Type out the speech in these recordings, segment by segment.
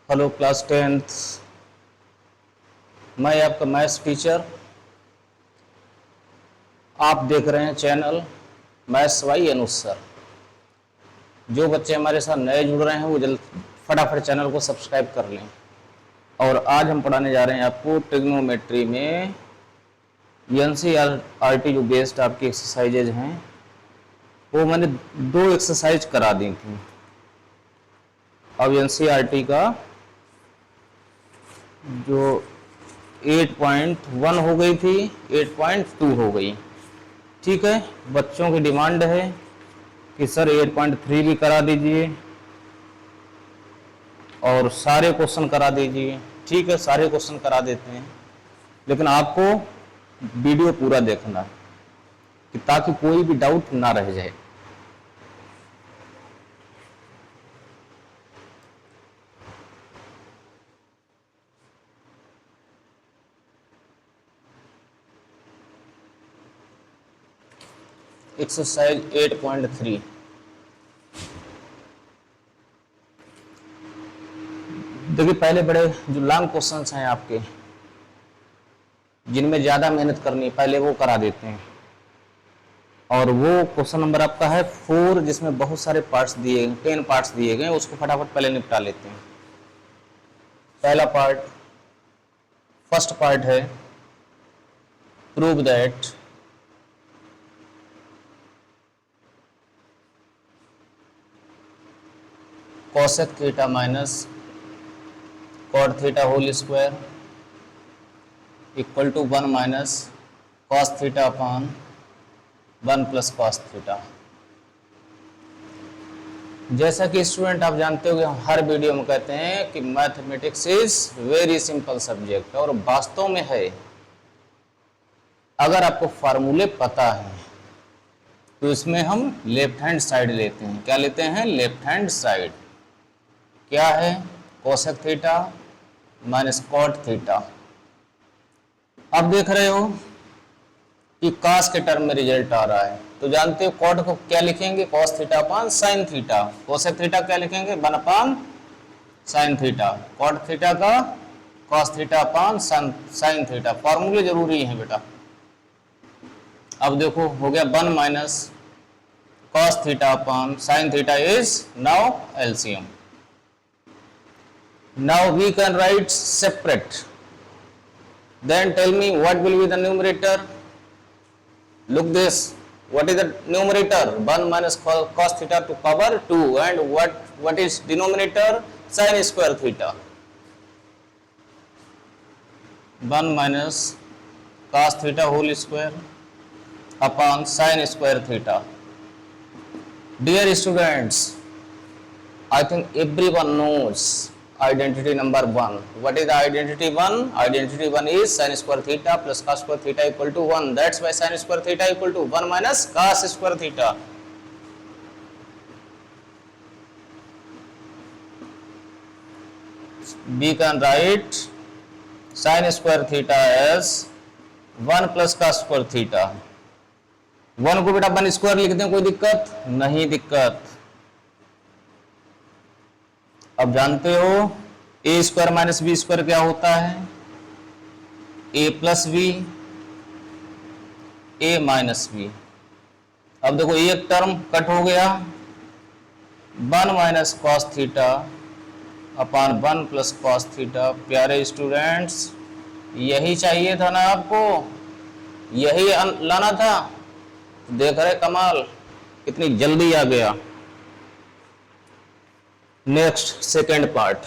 Hello class 10th। मैं आपका maths teacher. आप देख रहे हैं channel maths by Anuj sir. जो बच्चे हमारे साथ नए जुड़ रहे हैं वो जल्द फटाफट चैनल को सब्सक्राइब कर लें। और आज हम पढ़ाने जा रहे हैं आपको ट्रिग्नोमेट्री में एनसीईआरटी जो बेस्ड आपकी एक्सरसाइजेज हैं वो मैंने 2 एक्सरसाइज करा दी थी। अब एनसीईआरटी का जो 8.1 हो गई थी 8.2 हो गई। ठीक है, बच्चों की डिमांड है कि सर 8.3 भी करा दीजिए और सारे क्वेश्चन करा दीजिए। ठीक है, सारे क्वेश्चन करा देते हैं, लेकिन आपको वीडियो पूरा देखना है कि ताकि कोई भी डाउट ना रह जाए। एक्सरसाइज 8.3 देखिए, पहले बड़े जो लॉन्ग क्वेश्चंस हैं आपके जिनमें ज्यादा मेहनत करनी है पहले वो करा देते हैं। और वो क्वेश्चन नंबर आपका है 4 जिसमें बहुत सारे पार्ट्स दिए 10 पार्ट्स दिए गए, उसको फटाफट पहले निपटा लेते हैं। पहला पार्ट, फर्स्ट पार्ट है prove that cosec theta minus cot theta whole square equal to 1 minus cos theta upon 1 plus cos theta. जैसा कि स्टूडेंट आप जानते हो कि हम हर वीडियो में कहते हैं कि mathematics is very simple subject, और वास्तव में है। अगर आपको फार्मूले पता है तो इसमें हम लेफ्ट हैंड साइड लेते हैं। क्या लेते हैं? Left hand side. क्या है? Cosec theta minus cot theta. अब देख रहे हो कि कॉस के टर्म में रिजल्ट आ रहा है, तो जानते हो कॉट को क्या लिखेंगे? Cos theta upon sine theta. Cosec theta क्या लिखेंगे? 1 upon sine theta. Cot theta का cos theta upon sine theta. फॉर्मूले जरूरी है बेटा। अब देखो हो गया 1 minus cos theta upon sine theta is now LCM. Now we can write separate. Then tell me what will be the numerator? Look this. What is the numerator? 1 minus cos theta to power 2. And what is denominator? Sin square theta. 1 minus cos theta whole square upon sin square theta. Dear students, I think everyone knows identity number 1. What is the identity 1? Identity 1 is sin square theta plus cos square theta equal to 1. That's why sin square theta equal to 1 minus cos square theta. We can write sin square theta as 1 plus cos square theta. 1 को बेटा 1 square लिख दें, कोई दिक्कत नहीं? दिक्कत। अब जानते हो ए स्क्वायर माइनस बी स्क्वायर क्या होता है? ए plus B, A minus B. अब देखो एक टर्म कट हो गया, 1 माइनस कॉस थीटा अपान 1 प्लस कॉस थीटा। प्यारे स्टूडेंट्स, यही चाहिए था ना आपको? यही लाना था? देख रहे कमाल कितनी जल्दी आ गया। Next second part,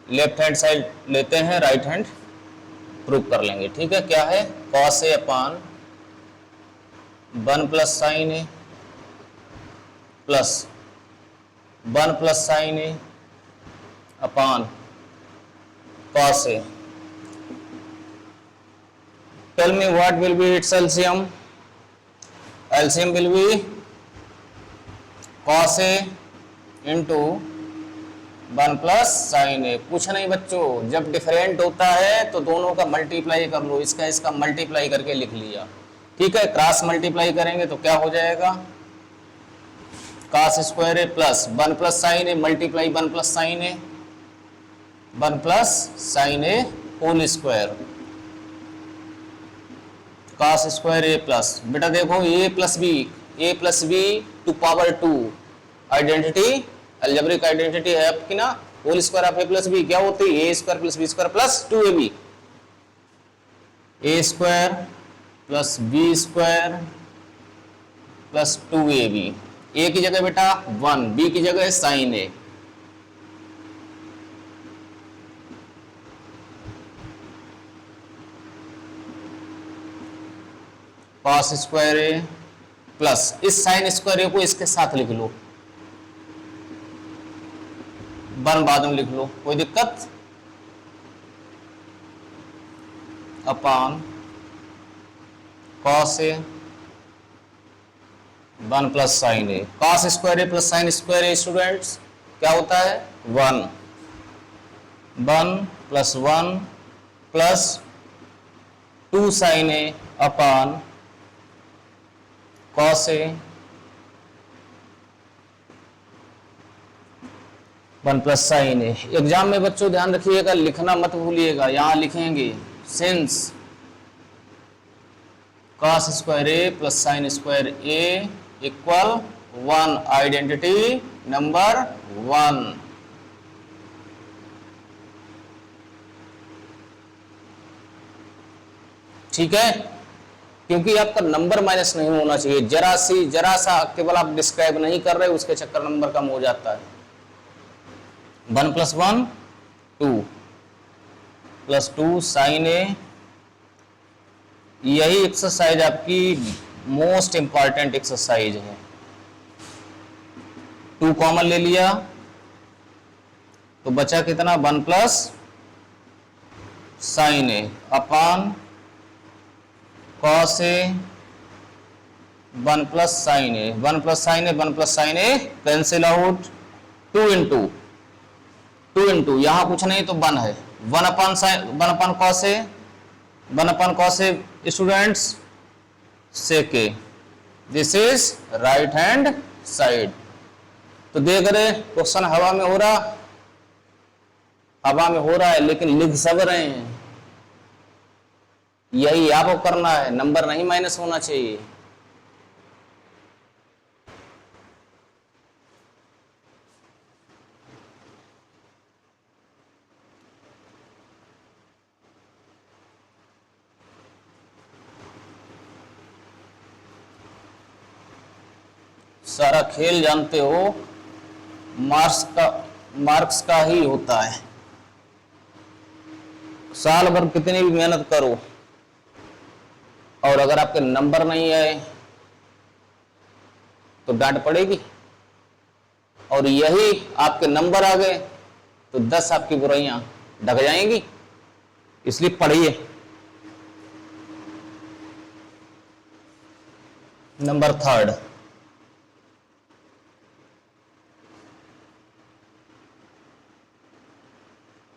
left hand side लेते हैं, राइट हैंड प्रूव कर लेंगे। ठीक है, क्या है? Cos A upon 1 plus sine A plus 1 plus sine A upon cos A. Tell me what will be its LCM? LCM will be cos A into 1 plus sine A. कुछ नहीं बच्चों, जब डिफरेंट होता है तो दोनों का मल्टीप्लाई कर लो। इसका मल्टीप्लाई करके लिख लिया। ठीक है, क्रॉस मल्टीप्लाई करेंगे तो क्या हो जाएगा? cos square A plus 1 plus sine A multiply 1 plus sine A 1 plus sine A whole square cos square A plus, बेटा देखो A plus B to power 2 identity, algebraic identity है आपकी ना। Whole square of A plus B क्या होती है? A square plus B square plus 2ab, A square plus B square plus 2ab। A की जगह बेटा 1, बी की जगह sign A, cos square A plus इस साइन स्क्वायर ए को इसके साथ लिख लो, 1 बाद में लिख लो, कोई दिक्कत? Upon cos A 1 plus sine A, cos square A plus sine square A students क्या होता है? 1 plus 1 plus 2 sine A upon cos A 1 plus sine A. Exam में बच्चों ध्यान रखिएगा, लिखना मत भूलिएगा, यहां लिखेंगे since cos square A plus sine square A equal 1, identity number 1। ठीक है, क्योंकि आपका नंबर माइनस नहीं होना चाहिए, जरा सा केवल आप डिस्क्राइब नहीं कर रहे, उसके चक्कर नंबर कम हो जाता है। 1 प्लस 1 2 प्लस 2 साइन ए, यही एक्सरसाइज आपकी मोस्ट इंपॉर्टेंट एक्सरसाइज है। 2 कॉमन ले लिया तो बचा कितना? 1 plus sine A upon cos A 1 plus sine A, 1 plus sine A 1 plus sine A cancel out, 2 into यहां कुछ नहीं तो 1 है, 1 upon cos A, 1 upon cos A students sec A, this is right hand side. तो देख रहे question हवा में हो रहा है लेकिन लिख सब रहे हैं, यही आपको करना है, नंबर नहीं माइनस होना चाहिए। सारा खेल जानते हो मार्क्स का ही होता है। साल भर कितनी भी मेहनत करो और अगर आपके नंबर नहीं आए तो डांट पड़ेगी, और यही आपके नंबर आ गए तो 10 आपकी बुराइयां ढक जाएंगी। इसलिए पढ़िए। Number 3,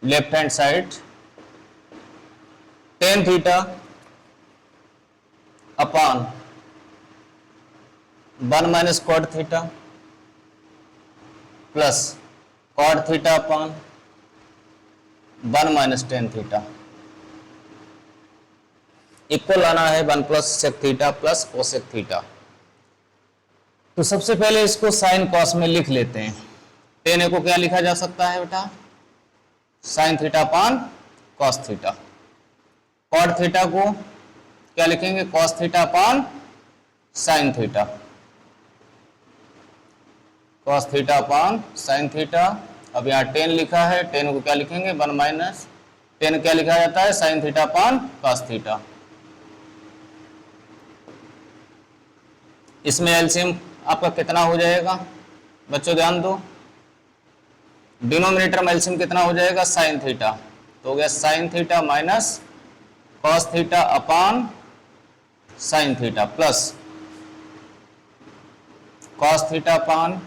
left hand side tan theta upon 1 minus cot theta plus cot theta upon 1 minus tan theta equal आना है 1 plus sec theta plus cosec theta. तो सबसे पहले इसको साइन कॉस में लिख लेते हैं। tan a को क्या लिखा जा सकता है बेटा? Sine theta upon cos theta. Cot theta को क्या लिखेंगे? Cos theta upon sine theta. Cos theta upon sine theta. अब यहाँ टेन लिखा है, टेन को क्या लिखेंगे? 1 माइनस टेन क्या लिखा जाता है? Sign theta upon cos theta. इसमें एलसीएम आपका कितना हो जाएगा बच्चों? ध्यान दो, डिनोमिनेटर में एलसीएम कितना हो जाएगा? Sine theta. तो हो गया sign theta minus cos theta upon sine theta plus cos theta upon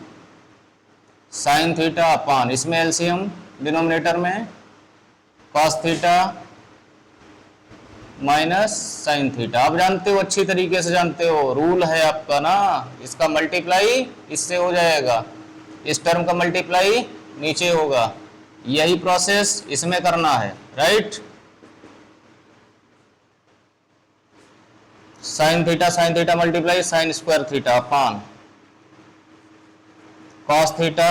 sine theta upon, इसमें एलसीएम डिनोमिनेटर में cos theta minus sine theta. आप जानते हो, अच्छी तरीके से जानते हो, रूल है आपका ना, इसका मल्टीप्लाई इससे हो जाएगा, इस टर्म का मल्टीप्लाई नीचे होगा, यही प्रोसेस इसमें करना है, right. Sine theta multiply sign square theta अपान cos theta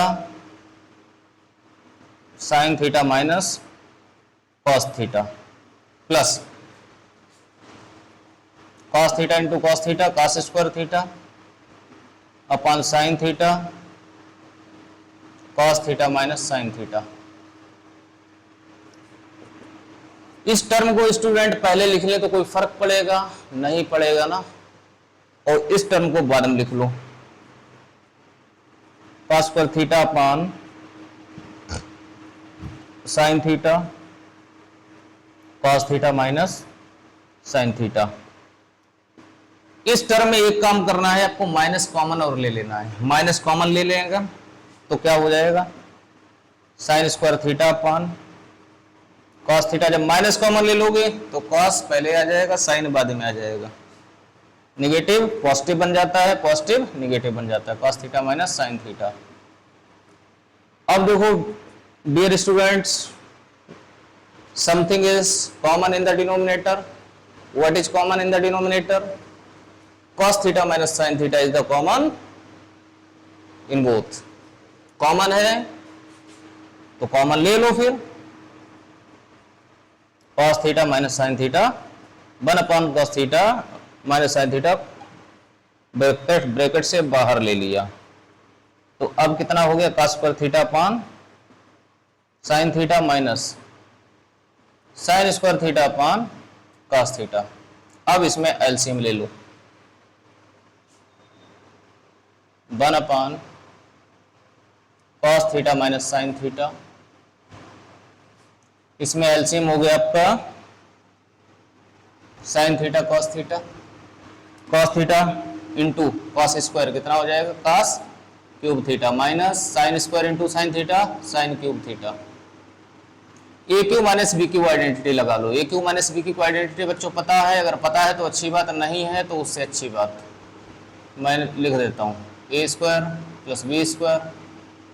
sine theta minus cos theta plus cos theta into cos theta cos square theta upon sine theta cos theta minus sine theta. इस term को student पहले लिख ले तो कोई फर्क पड़ेगा नहीं पड़ेगा ना, और इस टर्म को बाद में लिख लो, cos square theta upon sine theta cos theta minus sine theta. इस टर्म में एक काम करना है आपको, माइनस कॉमन और ले लेना है, माइनस कॉमन ले लेंगे तो क्या हो जाएगा, साइन स्क्वायर थीटा अपान कॉस थीटा। जब माइनस कॉमन ले लोगे तो कॉस पहले आ जाएगा, साइन बाद में आ जाएगा, निगेटिव पॉजिटिव बन जाता है, पॉजिटिव निगेटिव बन जाता है, cos theta minus sine theta. अब देखो dear students, something is common in the denominator. What is common in the denominator? cos theta minus sine theta is the common in both. Common है तो common ले लो, फिर cos theta minus sine theta 1 cos theta minus sine theta bracket से बाहर ले लिया, तो अब कितना हो गया, cos पर theta upon sine theta minus sine square theta upon cos theta. अब इसमें एलसीएम ले लो, 1 cos theta minus sine theta, इसमें एलसीएम हो गया आपका sine theta cos theta into cos square कितना हो जाएगा, cos cube theta minus sine square into sine theta sine cube theta. A cube minus B cube identity लगा लो। A cube minus B cube identity बच्चों पता है, अगर पता है तो अच्छी बात, नहीं है तो उससे अच्छी बात। मैं लिख देता हूँ, A square plus B square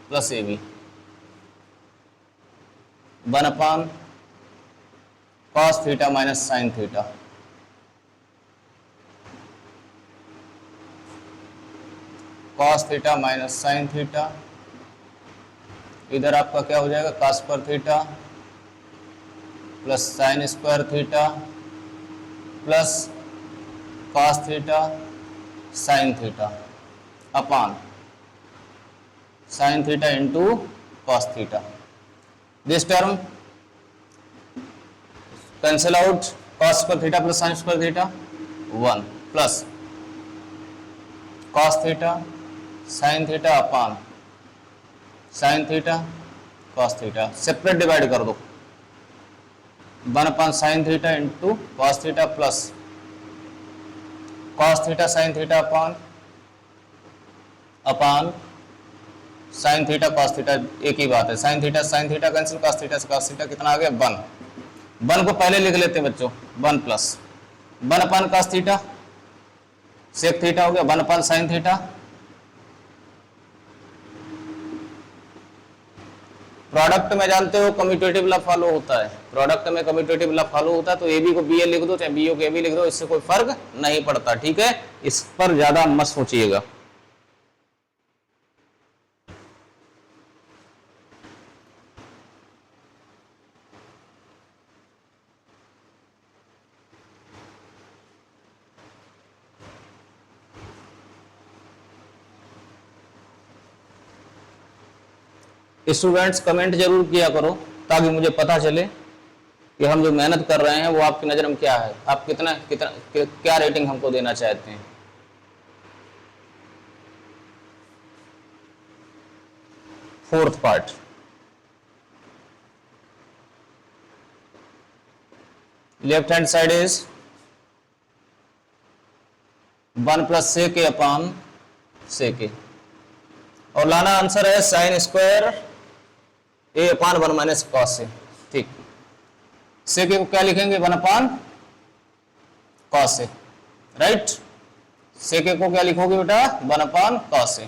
plus A B 1 cos theta minus sine theta cos theta minus sine theta. इधर आपका क्या हो जाएगा, cos पर theta plus sine square theta plus cos theta sine theta upon sine theta into cos theta. This term cancel out, cos पर theta plus sine square theta 1 plus cos theta sine theta upon sine theta cos theta. Separate divide कर दो, 1 sign theta into cos theta plus cos theta sine theta upon sine theta cos theta. एक ही बात है, sine theta cancel, cos theta से cos theta कितना आ गया, 1 को पहले लिख लेते हैं बच्चों, 1 plus 1 cos theta sec theta हो गया, 1 साइन थीटा प्रोडक्ट में जानते हो कम्यूटेटिव लॉ फॉलो होता है, प्रोडक्ट में कम्यूटेटिव लॉ फॉलो होता है, तो ए बी को बी ए लिख दो, चाहे बी ओ को ए बी लिख दो, इससे कोई फर्क नहीं पड़ता, ठीक है। इस पर ज्यादा मत सोचिएगा। स्टूडेंट्स कमेंट जरूर किया करो ताकि मुझे पता चले कि हम जो मेहनत कर रहे हैं वो आपकी नज़र में क्या है, आप कितना क्या रेटिंग हमको देना चाहते हैं। Fourth part, left hand side is 1 plus sec upon sec, और लाना आंसर है sine square A upon 1 minus cos से, ठीक। सेक को क्या लिखेंगे, 1 अपान कॉस ए, राइट। सेक ए को क्या लिखोगे बेटा, 1 अपान कॉस ए।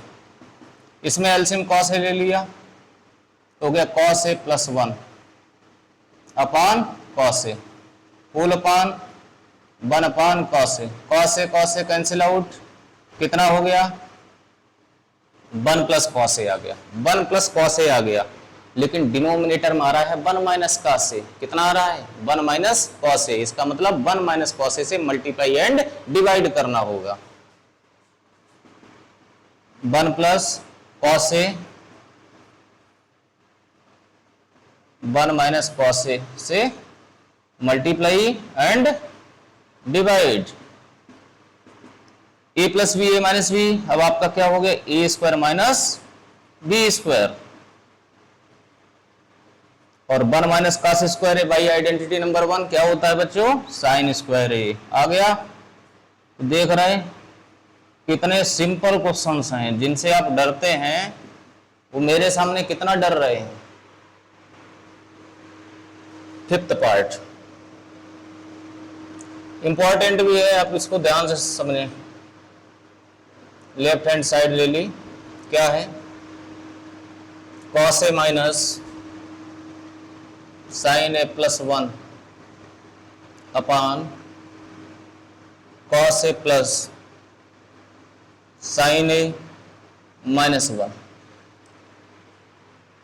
इसमें एलसीएम कॉस ए ले लिया तो हो गया cos A plus 1 upon cos A, whole upon 1 upon cos A cancel out, कितना हो गया 1 प्लस कॉस ए आ गया, 1 प्लस कॉस ए आ गया। लेकिन डिनोमिनेटर में आ रहा है 1 माइनस कॉस ए, कितना आ रहा है 1 माइनस कॉस ए। इसका मतलब 1 माइनस कॉस ए से मल्टीप्लाई एंड डिवाइड करना होगा। 1 plus cos A 1 minus cos A से multiply and divide, A plus B A minus B, अब आपका क्या हो गया A square minus B square, और 1 माइनस कॉस स्क्वायर है बाई आइडेंटिटी नंबर 1 क्या होता है बच्चों, साइन स्क्वायर ए आ गया। देख रहे हैं कितने सिंपल क्वेश्चंस हैं जिनसे आप डरते हैं, वो मेरे सामने कितना डर रहे हैं। 5th पार्ट इंपॉर्टेंट भी है, आप इसको ध्यान से समझें। लेफ्ट हैंड साइड ले ली, क्या है cos A minus sine A plus 1 upon cos A plus sine A minus 1।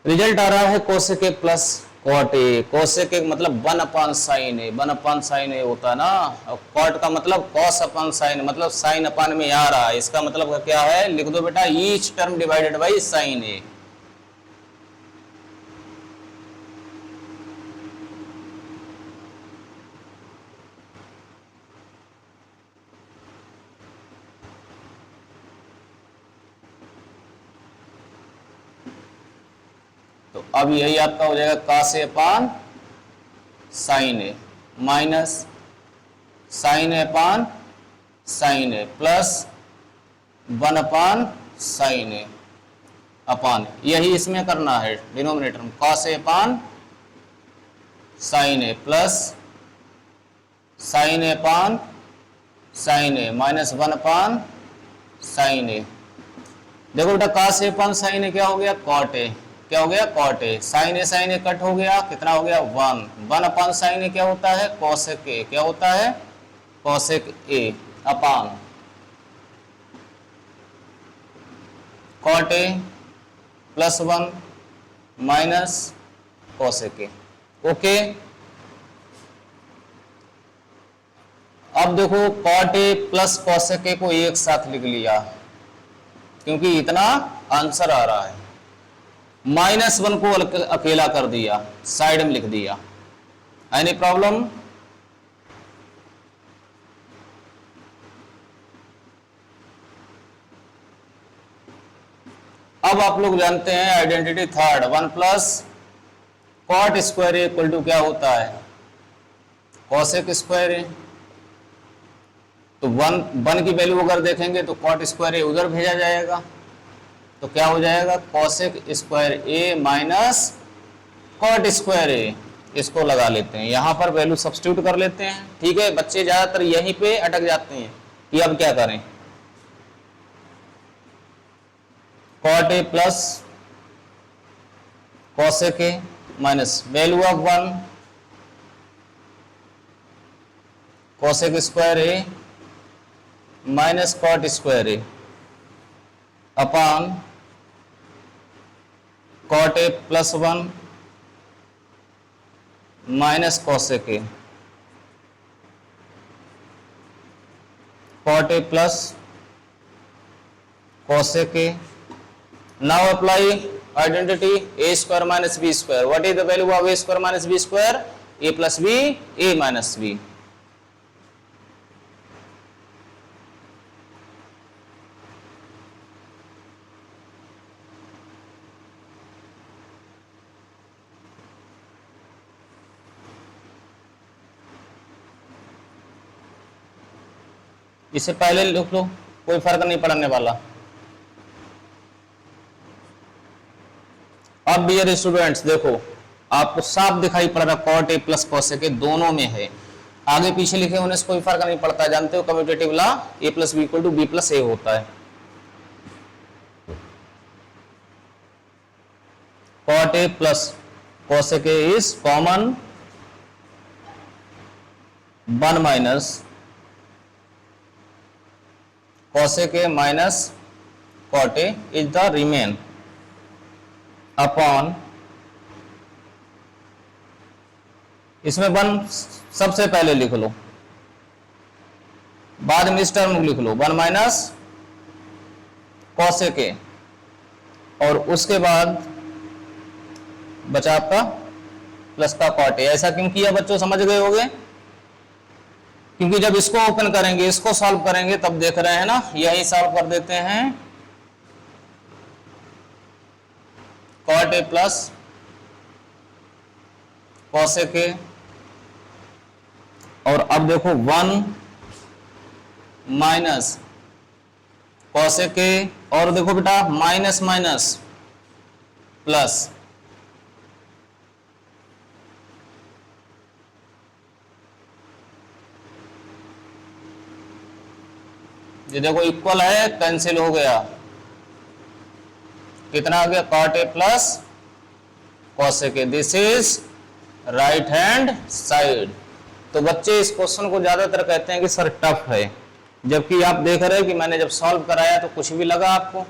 Result आ रहा है cosec A plus cot A. Cosec A मतलब 1 upon sine A, 1 upon sine ए होता है ना, और कॉट का मतलब कॉस अपान साइन, मतलब साइन अपान में आ रहा है। इसका मतलब क्या है, लिख दो बेटा each term divided by sine A. तो अब यही आपका हो जाएगा cos A upon sine A minus sine A upon sine A plus 1 upon sine A upon, यही इसमें करना है डिनोमिनेटर में, cos A upon sine A plus sine A upon sine A minus 1 upon sine A. देखो बेटा cos A upon sine ए क्या हो गया कॉट ए, क्या हो गया cot A, sine A cut हो गया, कितना हो गया 1 अपान साइन ए क्या होता है कोसेक ए, क्या होता है cosec A upon cot A plus 1 minus cosec A. Okay, अब देखो cot A plus cosec A को एक साथ लिख लिया क्योंकि इतना आंसर आ रहा है। -1 को अकेला कर दिया, साइड में लिख दिया। Any problem? अब आप लोग जानते हैं identity third, 1 plus cot square equal to क्या होता है कोसेक स्क्वायर ए। तो 1 की वैल्यू अगर देखेंगे तो कॉट स्क्वायर ए उधर भेजा जाएगा, तो क्या हो जाएगा cosec square A minus cot square ए। इसको लगा लेते हैं, यहां पर वैल्यू सब्स्टिट्यूट कर लेते हैं। ठीक है, बच्चे ज्यादातर यहीं पे अटक जाते हैं कि अब क्या करें। Cot A plus cosec A minus value of 1 cosec square A minus cot square A upon cot A plus 1 minus cosec A, cot A plus cosec A. Now apply identity A square minus B square. What is the value of A square minus B square, A plus B A minus B. इसे पहले लिख लो, कोई फर्क नहीं पड़ने वाला। अब dear students देखो, आपको साफ दिखाई पड़ रहा cot A plus cosec A दोनों में है। आगे पीछे लिखे होने से कोई फर्क नहीं पड़ता, जानते हो commutative law, a plus B equal to B plus A होता है। cot a plus cosec a is common 1 minus cosec a minus cot a is the remain upon, इसमें 1 सबसे पहले लिख लो, बाद में इस टर्म लिख लो 1 माइनस cosec a, और उसके बाद बचा आपका प्लस का cot a। ऐसा क्यों किया बच्चों, समझ गए होंगे? क्योंकि जब इसको ओपन करेंगे, इसको सॉल्व करेंगे, तब देख रहे हैं ना, यही सॉल्व कर देते हैं cot a plus cosec a, और अब देखो 1 माइनस cosec a, और देखो बेटा माइनस माइनस प्लस, ये देखो इक्वल है, कैंसिल हो गया, कितना आ गया cot a plus cosec a, this is right hand side. तो बच्चे इस क्वेश्चन को ज्यादातर कहते हैं कि सर टफ है, जबकि आप देख रहे हैं कि मैंने जब सॉल्व कराया तो कुछ भी लगा आपको,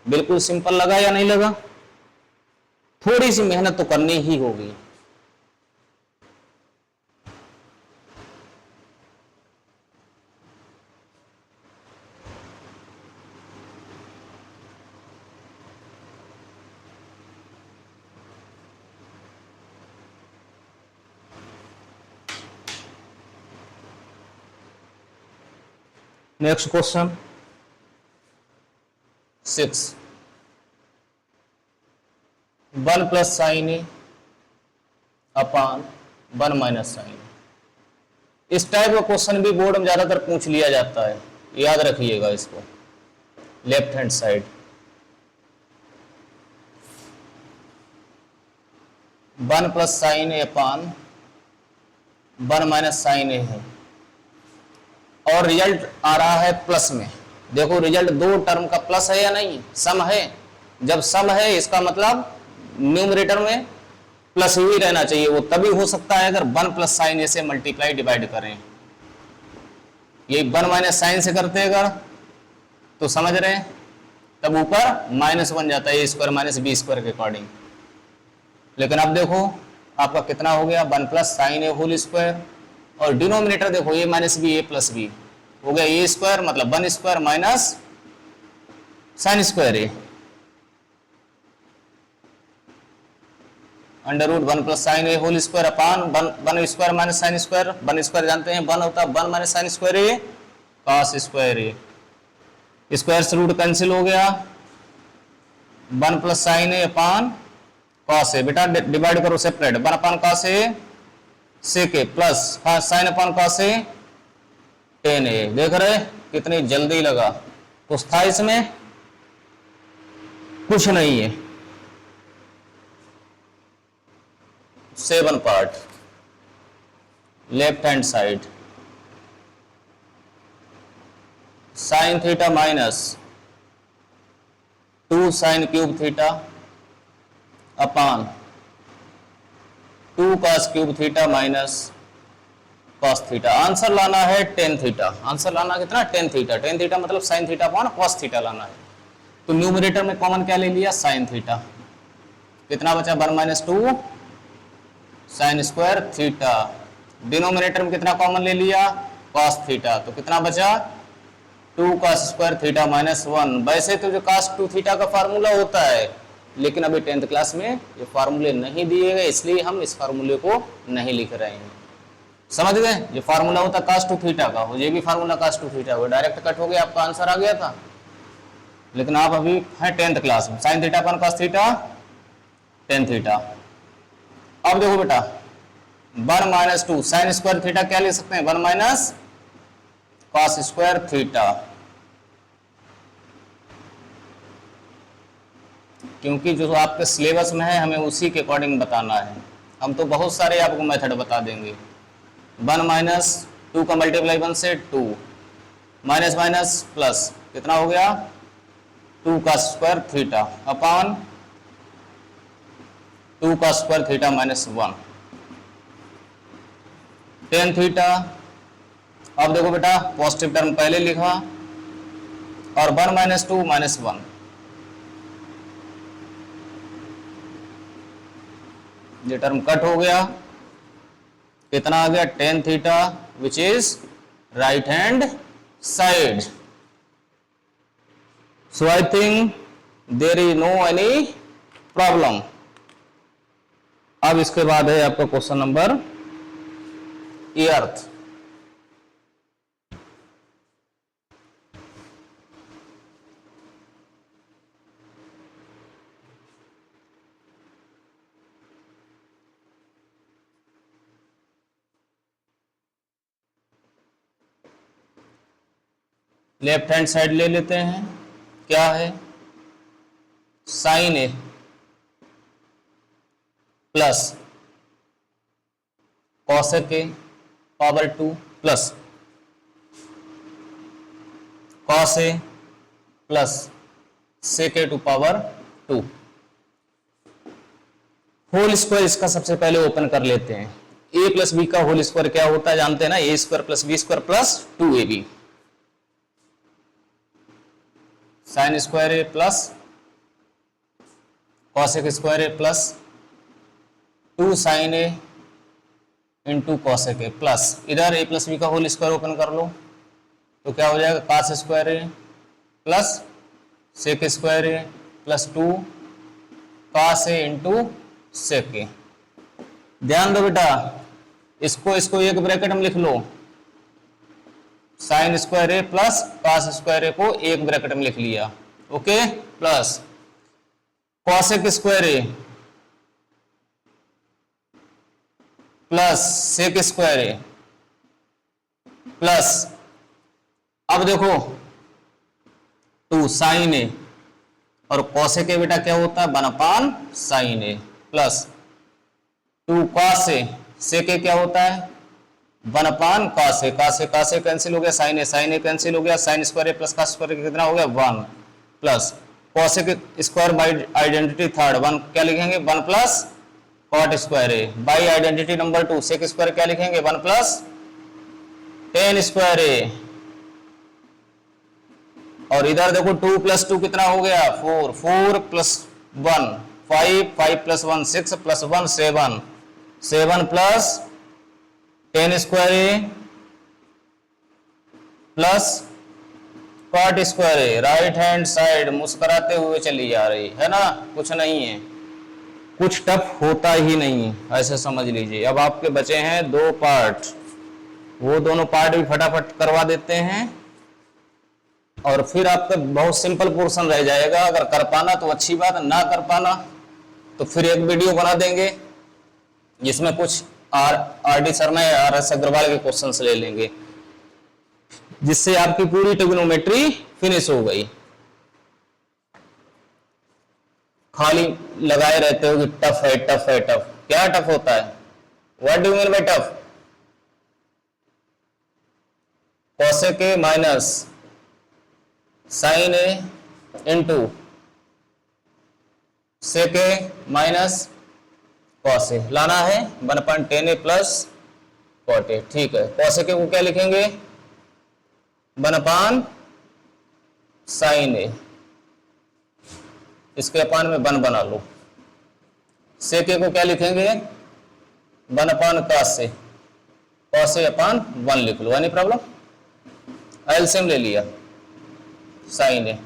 बिल्कुल सिंपल लगा या नहीं लगा? थोड़ी सी मेहनत तो करनी ही होगी। Next question 6, 1 plus sine A upon 1 minus sine ए। इस टाइप का क्वेश्चन भी बोर्ड में ज्यादातर पूछ लिया जाता है, याद रखिएगा इसको। Left hand side 1 plus sine A upon 1 minus sine A है, और रिजल्ट आ रहा है प्लस में। देखो रिजल्ट दो टर्म का प्लस है या नहीं, सम है। जब सम है इसका मतलब न्यूमरेटर में प्लस ही रहना चाहिए, वो तभी हो सकता है अगर 1 प्लस साइन ए से मल्टीप्लाई डिवाइड करें। ये 1 माइनस साइन से करते अगर तो समझ रहे हैं, तब ऊपर माइनस बन जाता है, A square minus B square के अकॉर्डिंग। लेकिन अब देखो आपका कितना हो गया, 1 plus sine A whole square, और डिनोमिनेटर देखो A minus B, A plus B हो गया, ए स्क्वायर मतलब 1 square minus sine square A, under root 1 plus sine A whole square upon 1 square minus sine square. 1 square जानते हैं 1 होता है, 1 minus sine square ए cos square ए, square से root cancel हो गया, 1 plus sine A upon cos ए। बेटा divide करो separate, 1 upon cos A sec A plus sign upon cos A ten ए। देख रहे कितनी जल्दी लगा, कुछ था इसमें? कुछ नहीं है। 7 part left hand side, sign theta minus 2 sign cube theta upon 2 cos cube theta minus cos theta. Answer लाना है टेन थीटा। आंसर लाना कितना? Tan theta. टेन थीटा मतलब sign theta upon cos theta लाना है। तो न्यूमरेटर में common क्या ले लिया? Sine theta. कितना बचा? 1 minus 2 sign square theta. Denominator में कितना कॉमन ले लिया? cos theta. तो कितना बचा? 2 cos स्क्वायर थीटा माइनस 1। वैसे तो जो cos 2 थीटा का फार्मूला होता है, लेकिन अभी 10th क्लास में ये फार्मूले नहीं दिए गए, इसलिए हम इस फार्मूले को नहीं लिख रहे हैं। समझ गए? ये फार्मूला होता है cos 2 थीटा का, ये भी फार्मूला cos 2 थीटा हो, डायरेक्ट कट हो गया, आपका आंसर आ गया था। लेकिन आप अभी हैं 10th क्लास में। साइन थीटा अपन cos थीटा टेन थीटा। अब देखो बेटा 1 माइनस 2 साइन स्क्वायर थीटा क्या ले सकते हैं? 1 माइनस cos स्क्वायर थीटा, क्योंकि जो आपके सिलेबस में है हमें उसी के अकॉर्डिंग बताना है। हम तो बहुत सारे आपको मेथड बता देंगे, 1 माइनस 2 का मल्टीप्लाई 1 से 2, माइनस माइनस प्लस, कितना हो गया 2 का स्क्वायर थीटा अपॉन 2 का square theta minus 1 tan theta. अब देखो बेटा पॉजिटिव टर्म पहले लिखा और 1 माइनस 2 माइनस 1, ये टर्म कट हो गया, कितना आ गया tan theta which is right hand side. So I think there is no any problem. अब इसके बाद है आपका क्वेश्चन नंबर अर्थ। लेफ्ट हैंड साइड ले लेते हैं, क्या है sine A plus cosec A power 2 plus cos A plus sec A two power 2 whole square. इसका सबसे पहले ओपन कर लेते हैं। ए प्लस बी का होल स्क्वायर क्या होता है जानते हैं ना, A square plus B square plus 2ab। Sine square A plus cosec square A plus 2 sine A into cosec A plus इधर ए प्लस बी का होल स्क्वायर ओपन कर लो तो क्या हो जाएगा cos square A plus sec square A plus 2 cos A into sec A. ध्यान दो बेटा, इसको एक ब्रैकेट में लिख लो, sine square A plus cos square A को एक ब्रैकेट में लिख लिया, okay, plus cosec square A plus sec square A plus, अब देखो 2 साइन ए और कॉसेक ए बेटा क्या होता है 1 sine A plus 2 cos A, sec A क्या होता है 1 cos A, cos A cancel हो गया, साइन ए कैंसिल हो गया, sine square A plus cos square A कितना हो गया 1 plus cosec square by identity third 1 क्या लिखेंगे 1 plus cot square A by identity number 2 sec square क्या लिखेंगे 1 प्लस टेन स्क्वायर ए, और इधर देखो 2 प्लस 2 कितना हो गया 4, 4 plus 1 5, 5 plus 1 6 plus 1 7, 7 plus ten square A plus cot square A. Right hand side मुस्कुराते हुए चली जा रही है ना, कुछ नहीं है, कुछ टफ होता ही नहीं है, ऐसे समझ लीजिए। अब आपके बचे हैं 2 पार्ट, वो दोनों पार्ट भी फटाफट करवा देते हैं और फिर आपका बहुत सिंपल पोर्शन रह जाएगा। अगर कर पाना तो अच्छी बात, ना कर पाना तो फिर एक वीडियो बना देंगे जिसमें कुछ आर डी शर्मा या आर एस अग्रवाल के क्वेश्चंस ले लेंगे, जिससे आपकी पूरी ट्रिग्नोमेट्री फिनिश हो गई। खाली लगाए रहते हो कि टफ है टफ है टफ, क्या टफ होता है, what do you mean by tough? Cosec A minus sine A into sec A minus cos ए लाना है 1/10 ए प्लस कॉट ए, ठीक है। कॉसेक ए को क्या लिखेंगे 1 साइन ए, इसके अपान में 1 बना लो। सेक ए को क्या लिखेंगे 1 cos A, cos A upon 1 लिख लो, एनी प्रॉब्लम? एलसीएम ले लिया, साइन ए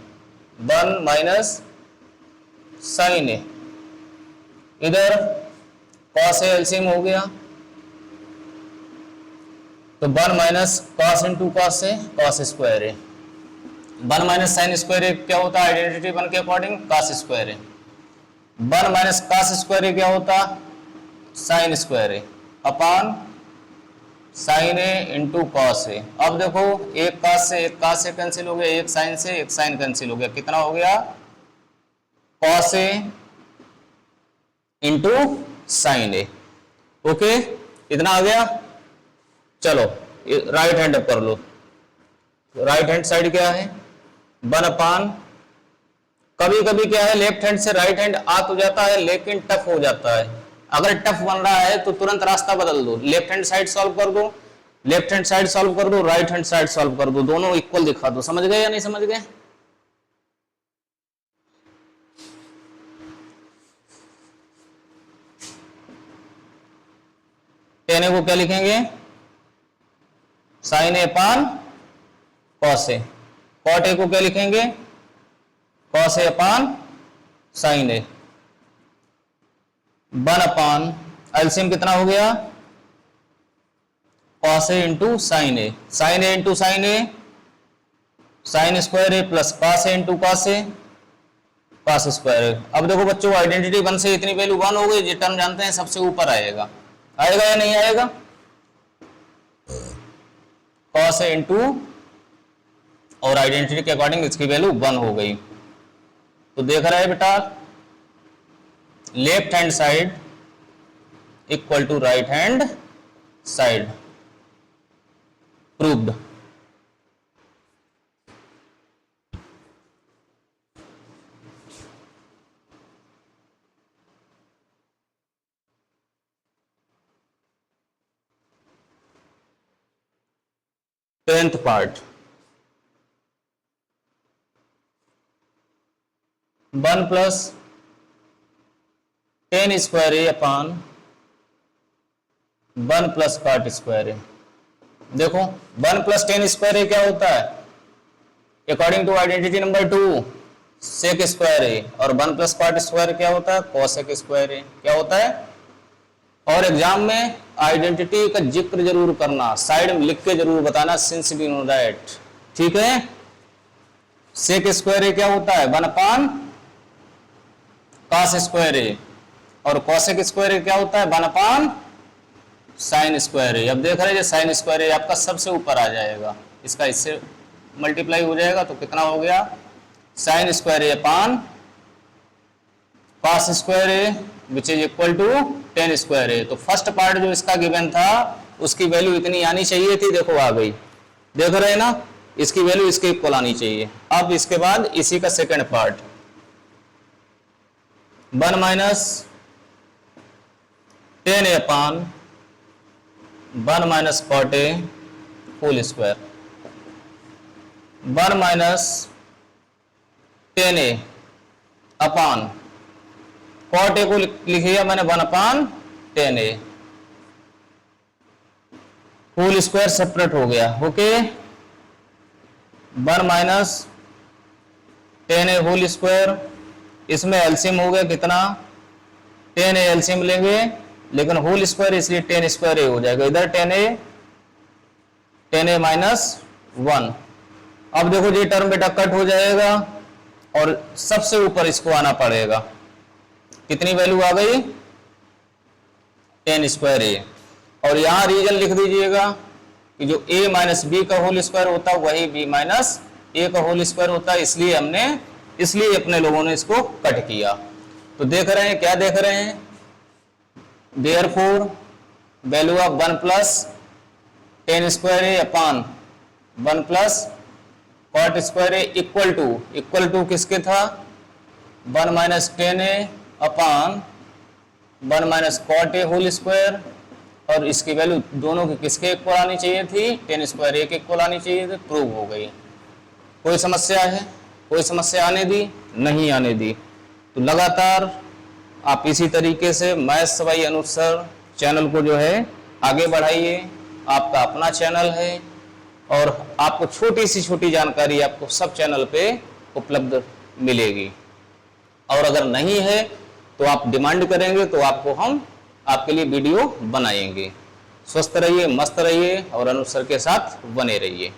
1 माइनस साइन ए, इधर कॉस ए एलसीएम हो गया तो 1 minus cos into cos A cos square A, 1 minus sine square A क्या होता है आइडेंटिटी 1 के according cos square A, 1 minus cos square A क्या होता sign square A upon sine A into cos ए। अब देखो एक कॉस से कैंसिल हो गया, एक साइन से एक साइन कैंसिल हो गया, कितना हो गया cos A into sine A, okay, इतना आ गया। चलो राइट हैंड अप कर लो। राइट हैंड साइड क्या है, 1/, कभी कभी क्या है लेफ्ट हैंड से राइट हैंड आ तो जाता है लेकिन टफ हो जाता है। अगर टफ बन रहा है तो तुरंत रास्ता बदल दो, लेफ्ट हैंड साइड सॉल्व कर दो, लेफ्ट हैंड साइड सॉल्व कर दो, राइट हैंड साइड सॉल्व कर दो, दोनों इक्वल दिखा दो। समझ गए या नहीं समझ गए? टेन ए को क्या लिखेंगे, sine A upon cos A. Cot A को क्या लिखेंगे, cos A upon sine A. 1/, LCM कितना हो गया, cos A into sine A. Sine A into sine A, sine square A plus cos A into cos A, cos square A. अब देखो बच्चों, identity 1 से इतनी वैल्यू 1 हो गई, ये टर्म जानते हैं सबसे ऊपर आएगा, आएगा या नहीं आएगा? कॉस ए इंटू, और आइडेंटिटी के अकॉर्डिंग इसकी वैल्यू 1 हो गई। तो देख रहा है बेटा, left hand side equal to right hand side, proved. Tenth part, 1 + tan square A upon 1 + cot square A. देखो 1 + tan स्क्वायर ए क्या होता है, according to identity number 2 sec square A, और 1 + cot स्क्वायर क्या होता है, cosec स्क्वायर ए। क्या होता है? और एग्जाम में आइडेंटिटी का जिक्र जरूर करना, साइड में लिख के जरूर बताना, सिंस वी नो दैट। ठीक है, sec स्क्वायर ए क्या होता है, 1/cos स्क्वायर ए, और cosec स्क्वायर ए क्या होता है, 1/sin स्क्वायर ए। अब देख रहे हैं साइन स्क्वायर ए आपका सबसे ऊपर आ जाएगा, इसका इससे मल्टीप्लाई हो जाएगा तो कितना हो गया, sin square A upon cos square A which is equal to tan square A. तो फर्स्ट पार्ट जो इसका गिवन था उसकी वैल्यू इतनी आनी चाहिए थी, देखो आ गई। देख रहे हैं ना, इसकी वैल्यू इसके इक्वल आनी चाहिए। अब इसके बाद इसी का second part, 1 - tan A upon 1 - cot A whole square, 1 - tan A upon cot ए को लिख लिया मैंने 1/tan ए, होल स्क्वायर सेपरेट हो गया। ओके, 1 - tan ए होल स्क्वायर, इसमें एलसीएम हो गया कितना, tan ए एलसीएम लेंगे लेकिन होल स्क्वायर इसलिए tan स्क्वायर ए हो जाएगा, इधर tan ए -1। अब देखो ये टर्म बेटा कट हो जाएगा और सबसे ऊपर इसको आना पड़ेगा। कितनी वैल्यू आ गई, tan स्क्वायर ए। और यहां रीजन लिख दीजिएगा कि जो a - b का होल स्क्वायर होता है वही b - a का होल स्क्वायर होता है, इसलिए अपने लोगों ने इसको कट किया। तो देख रहे हैं, क्या देख रहे हैं, therefore value of 1 + tan square A upon 1 + cot square A equal to किसके था, 1 - tan A upon 1 - cot A whole square, और इसकी वैल्यू दोनों की किसके इक्वल आनी चाहिए थी, tan स्क्वायर ए के इक्वल आनी चाहिए थी। प्रूव हो गई। कोई समस्या है, कोई समस्या आने दी, नहीं आने दी। तो लगातार आप इसी तरीके से maths by Anuj sir channel को जो है आगे बढ़ाइए। आपका अपना चैनल है और आपको छोटी से छोटी जानकारी आपको सब चैनल पे उपलब्ध मिलेगी, और अगर नहीं है तो आप डिमांड करेंगे तो आपको हम आपके लिए वीडियो बनाएंगे। स्वस्थ रहिए, मस्त रहिए और अनुज सर के साथ बने रहिए।